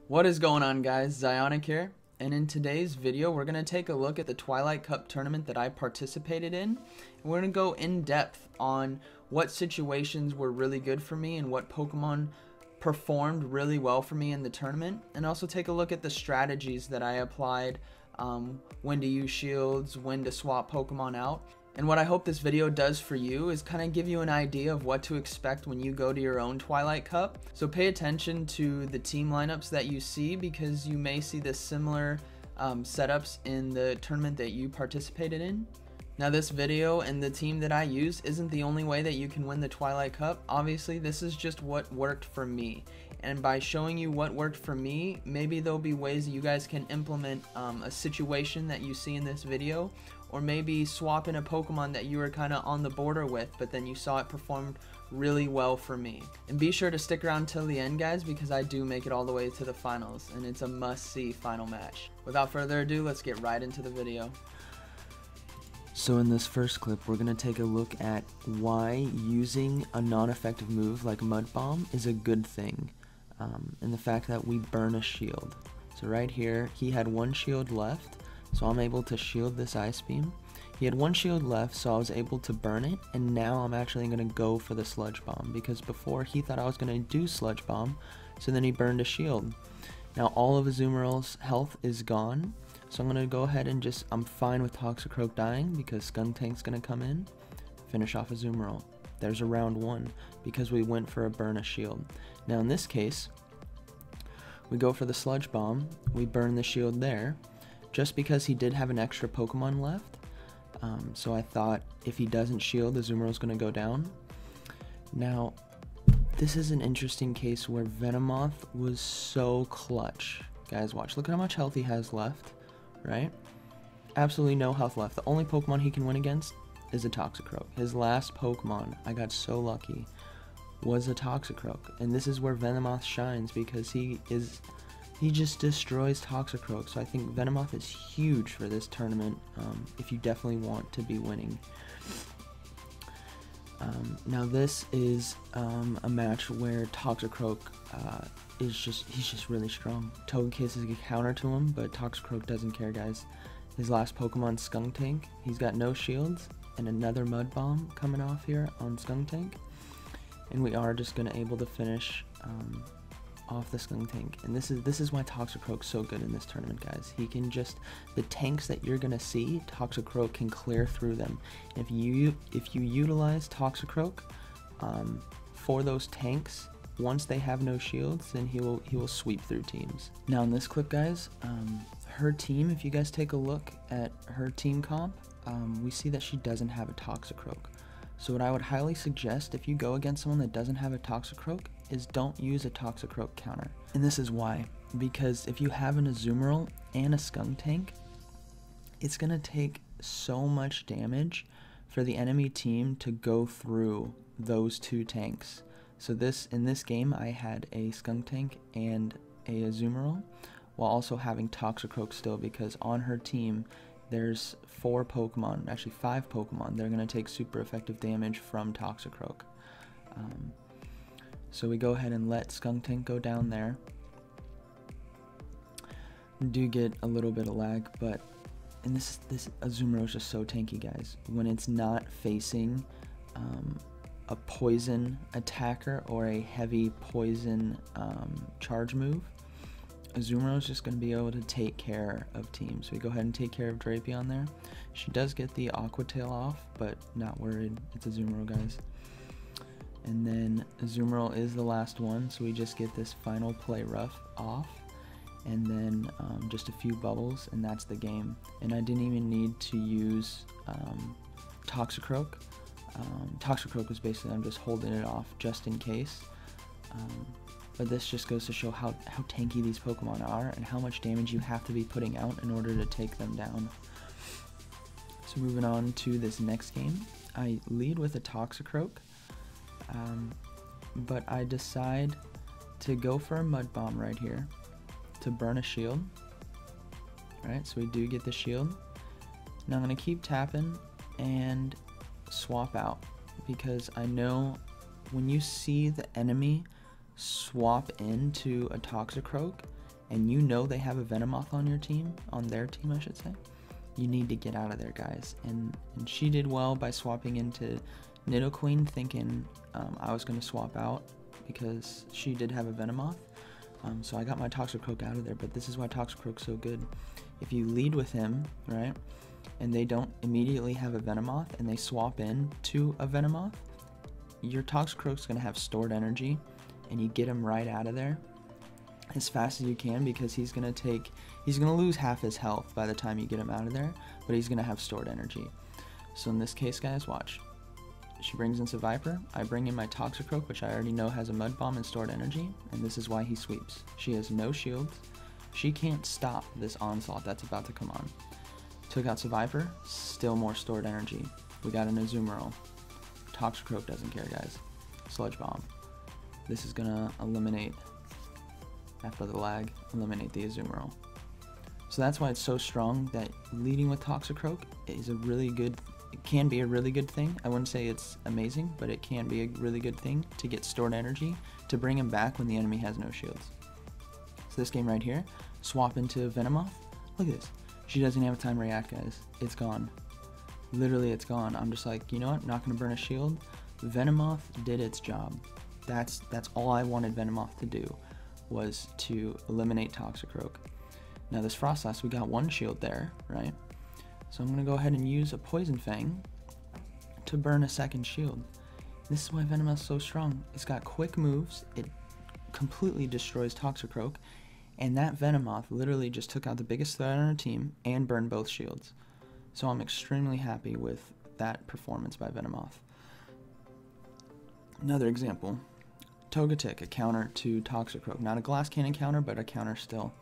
What is going on, guys? Zyonik here, and in today's video we're going to take a look at the Twilight Cup Tournament that I participated in. And we're going to go in depth on what situations were really good for me and what Pokemon performed really well for me in the tournament, and also take a look at the strategies that I applied, when to use shields, when to swap Pokemon out. And what I hope this video does for you is kind of give you an idea of what to expect when you go to your own Twilight Cup. So pay attention to the team lineups that you see, because you may see the similar setups in the tournament that you participated in. Now, this video and the team that I use isn't the only way that you can win the Twilight Cup. Obviously, this is just what worked for me. And by showing you what worked for me, maybe there'll be ways that you guys can implement a situation that you see in this video, or maybe swap in a Pokemon that you were kind of on the border with, but then you saw it performed really well for me. And be sure to stick around till the end, guys, because I do make it all the way to the finals, and it's a must-see final match. Without further ado, let's get right into the video. So in this first clip, we're going to take a look at why using a non-effective move like Mud Bomb is a good thing, and the fact that we burn a shield. So right here, he had one shield left, so I'm able to shield this Ice Beam. He had one shield left, so I was able to burn it, and now I'm actually going to go for the Sludge Bomb, because before he thought I was going to do Sludge Bomb, so then he burned a shield. Now all of Azumarill's health is gone, so I'm going to go ahead and I'm fine with Toxicroak dying, because Skunktank's going to come in, finish off Azumarill. There's a round one, because we went for a burn a shield. Now in this case, we go for the Sludge Bomb, we burn the shield there, just because he did have an extra Pokemon left. So I thought if he doesn't shield, the Azumarill's going to go down. Now, this is an interesting case where Venomoth was so clutch. Guys, watch. Look at how much health he has left, right? Absolutely no health left. The only Pokemon he can win against is a Toxicroak. His last Pokemon, I got so lucky, was a Toxicroak. And this is where Venomoth shines, because he just destroys Toxicroak. So I think Venomoth is huge for this tournament, if you definitely want to be winning. Now this is a match where Toxicroak he's just really strong. Togekiss is a counter to him, but Toxicroak doesn't care, guys. His last Pokemon, Skunktank, he's got no shields and another Mud Bomb coming off here on Skunktank, and we are just gonna able to finish off the Skunktank. And this is why Toxicroak's so good in this tournament, guys. He can the tanks that you're gonna see, Toxicroak can clear through them. And if you utilize Toxicroak for those tanks, once they have no shields, then he will sweep through teams. Now in this clip, guys, her team, if you guys take a look at her team comp, we see that she doesn't have a Toxicroak. So what I would highly suggest if you go against someone that doesn't have a Toxicroak is don't use a Toxicroak counter. And this is why. Because if you have an Azumarill and a Skuntank, it's going to take so much damage for the enemy team to go through those two tanks. So in this game, I had a Skuntank and a Azumarill, while also having Toxicroak still, because on her team, there's 4 Pokemon, actually 5 Pokemon, that are going to take super effective damage from Toxicroak. So we go ahead and let Skunktank go down there. We do get a little bit of lag, and this Azumarill is just so tanky, guys. When it's not facing a poison attacker or a heavy poison charge move, Azumarill is just going to be able to take care of teams. So we go ahead and take care of Drapion there. She does get the Aqua Tail off, but not worried. It's Azumarill, guys. And then Azumarill is the last one, so we just get this final play rough off, and then just a few bubbles, and that's the game. And I didn't even need to use Toxicroak. Toxicroak was basically, I'm just holding it off just in case. But this just goes to show how tanky these Pokemon are and how much damage you have to be putting out in order to take them down. So moving on to this next game, I lead with a Toxicroak, but I decide to go for a Mud Bomb right here to burn a shield. Alright, so we do get the shield. Now I'm going to keep tapping and swap out, because I know when you see the enemy swap into a Toxicroak, and you know they have a Venomoth on your team, on their team I should say, you need to get out of there, guys. And she did well by swapping into Nidoqueen, thinking I was going to swap out because she did have a Venomoth. So I got my Toxicroak out of there, but this is why Toxicroak's so good. If you lead with him, right, and they don't immediately have a Venomoth and they swap in to a Venomoth, your Toxicroak's going to have stored energy, and you get him right out of there as fast as you can, because he's going to lose half his health by the time you get him out of there, but he's going to have stored energy. So in this case, guys, watch. She brings in Viper, I bring in my Toxicroak, which I already know has a Mud Bomb and stored energy, and this is why he sweeps. She has no shields. She can't stop this onslaught that's about to come on. Took out Viper, still more stored energy. We got an Azumarill. Toxicroak doesn't care, guys. Sludge Bomb. This is gonna eliminate, after the lag, eliminate the Azumarill. So that's why it's so strong that leading with Toxicroak is a really good, it can be a really good thing. I wouldn't say it's amazing, but it can be a really good thing to get stored energy to bring him back when the enemy has no shields. So this game right here, swap into Venomoth. Look at this. She doesn't have time to react, guys. It's gone. Literally, it's gone. I'm just like, you know what? Not gonna burn a shield. Venomoth did its job. That's all I wanted Venomoth to do, was to eliminate Toxicroak. Now this Frostlass, we got one shield there, right? So I'm gonna go ahead and use a Poison Fang to burn a second shield. This is why Venomoth's so strong. It's got quick moves. It completely destroys Toxicroak, and that Venomoth literally just took out the biggest threat on our team and burned both shields. So I'm extremely happy with that performance by Venomoth. Another example, Togetic, a counter to Toxicroak. Not a glass cannon counter, but a counter still.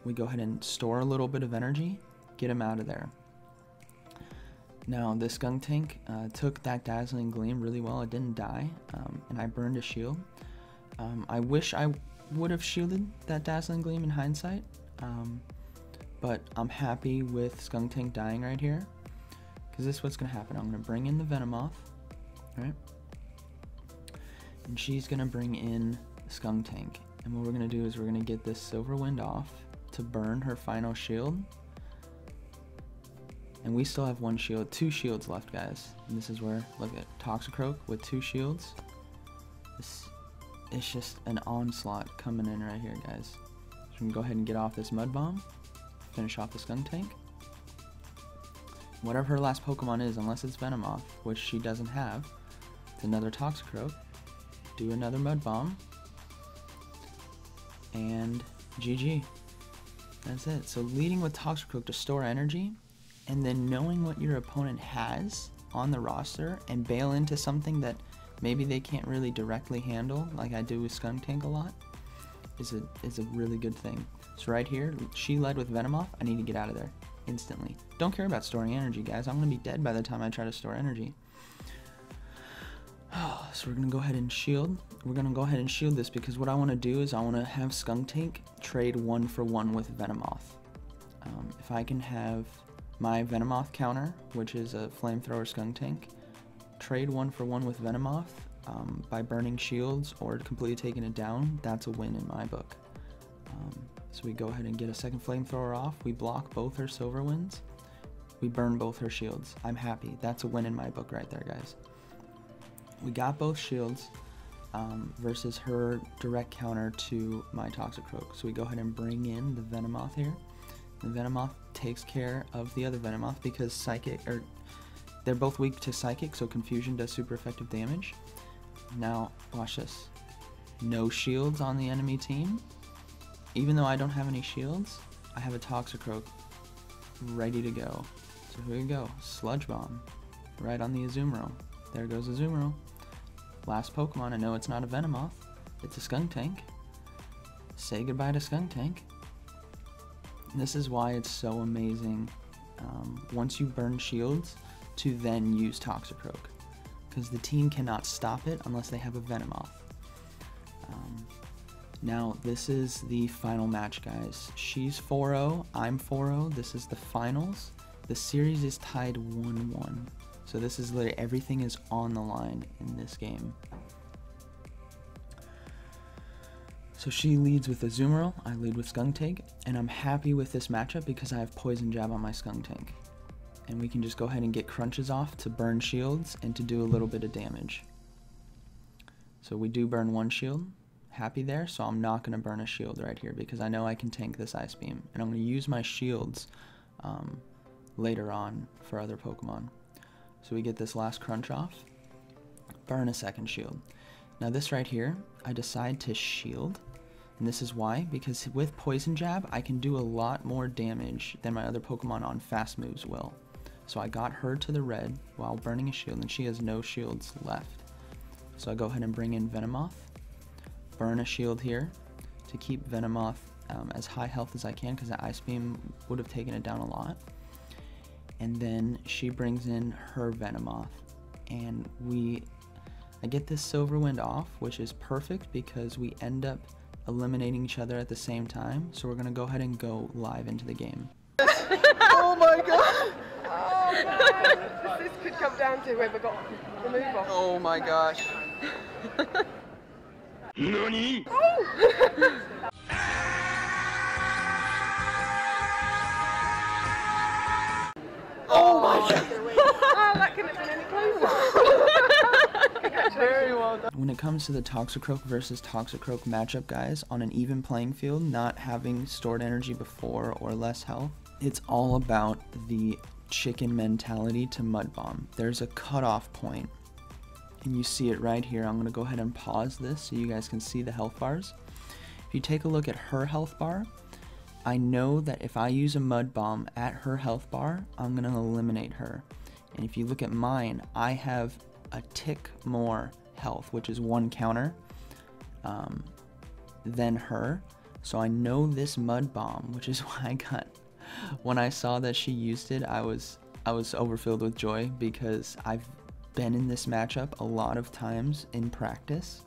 We go ahead and store a little bit of energy, get him out of there. Now this Skuntank took that Dazzling Gleam really well. It didn't die, and I burned a shield. I wish I would have shielded that Dazzling Gleam in hindsight, but I'm happy with Skuntank dying right here, because this is what's going to happen. I'm going to bring in the Venomoth, right? And she's going to bring in Skuntank. And what we're going to do is we're going to get this Silver Wind off to burn her final shield. And we still have one shield, 2 shields left, guys. And this is where, look at Toxicroak with 2 shields. It's just an onslaught coming in right here, guys. So we can go ahead and get off this Mud Bomb, finish off the Skuntank. Whatever her last Pokemon is, unless it's Venomoth, which she doesn't have, it's another Toxicroak. Do another Mud Bomb, and GG. That's it. So leading with Toxicroak to store energy, and then knowing what your opponent has on the roster and bail into something that maybe they can't really directly handle, like I do with Skuntank a lot, is a really good thing. So right here, she led with Venomoth. I need to get out of there instantly. Don't care about storing energy, guys. I'm gonna be dead by the time I try to store energy. So we're gonna go ahead and shield. We're gonna go ahead and shield this, because what I want to do is I want to have Skuntank trade 1-for-1 with Venomoth. If I can have my Venomoth counter, which is a Flamethrower Skuntank, trade 1-for-1 with Venomoth by burning shields or completely taking it down, that's a win in my book. So we go ahead and get a second Flamethrower off. We block both her Silver Winds. We burn both her shields. I'm happy. That's a win in my book right there, guys. We got both shields versus her direct counter to my Toxicroak. So we go ahead and bring in the Venomoth here. The Venomoth takes care of the other Venomoth because they're both weak to Psychic, so Confusion does super effective damage. Now, watch this. No shields on the enemy team. Even though I don't have any shields, I have a Toxicroak ready to go. So here we go. Sludge Bomb right on the Azumarill. There goes Azumarill. Last Pokemon. I know it's not a Venomoth. It's a Skuntank. Say goodbye to Skuntank. This is why it's so amazing once you burn shields to then use Toxicroak, because the team cannot stop it unless they have a Venomoth. Now this is the final match, guys. She's 4-0, I'm 4-0. This is the finals. The series is tied 1-1. So this is literally, everything is on the line in this game. So she leads with Azumarill, I lead with Skuntank, and I'm happy with this matchup because I have Poison Jab on my Skuntank. And we can just go ahead and get crunches off to burn shields and to do a little bit of damage. So we do burn one shield, happy there, so I'm not going to burn a shield right here because I know I can tank this Ice Beam. And I'm going to use my shields later on for other Pokemon. So we get this last crunch off, burn a second shield. Now this right here, I decide to shield. And this is why, because with Poison Jab, I can do a lot more damage than my other Pokemon on fast moves will. So I got her to the red while burning a shield, and she has no shields left. So I go ahead and bring in Venomoth, burn a shield here to keep Venomoth as high health as I can, because the Ice Beam would have taken it down a lot. And then she brings in her Venomoth, and I get this Silver Wind off, which is perfect because we end up eliminating each other at the same time. So we're gonna go ahead and go live into the game. Oh my god! Oh god! This could come down to whoever got the move off. Oh my gosh. NANI?! Oh! Oh my god! Oh, that couldn't have been any closer. Very well done. When it comes to the Toxicroak versus Toxicroak matchup, guys, on an even playing field, not having stored energy before or less health, it's all about the chicken mentality to Mud Bomb. There's a cutoff point, and you see it right here. I'm going to go ahead and pause this so you guys can see the health bars. If you take a look at her health bar, I know that if I use a Mud Bomb at her health bar, I'm going to eliminate her. And if you look at mine, I have a tick more health, which is one counter, than her. So I know this Mud Bomb, which is why I got, when I saw that she used it, I was overfilled with joy because I've been in this matchup a lot of times in practice,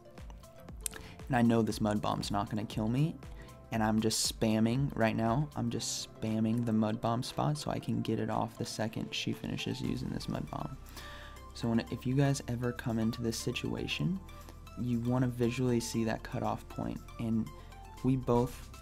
and I know this Mud Bomb's not going to kill me, and I'm just spamming right now. I'm just spamming the Mud Bomb spot so I can get it off the second she finishes using this Mud Bomb. So if you guys ever come into this situation, you want to visually see that cutoff point. And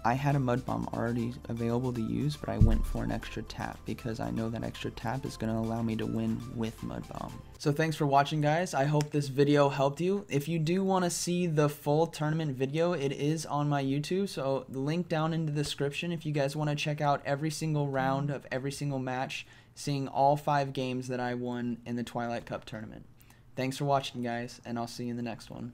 I had a Mud Bomb already available to use, but I went for an extra tap because I know that extra tap is going to allow me to win with Mud Bomb. So thanks for watching, guys. I hope this video helped you. If you do want to see the full tournament video, it is on my YouTube, so the link down in the description if you guys want to check out every single round of every single match, seeing all 5 games that I won in the Twilight Cup Tournament. Thanks for watching, guys, and I'll see you in the next one.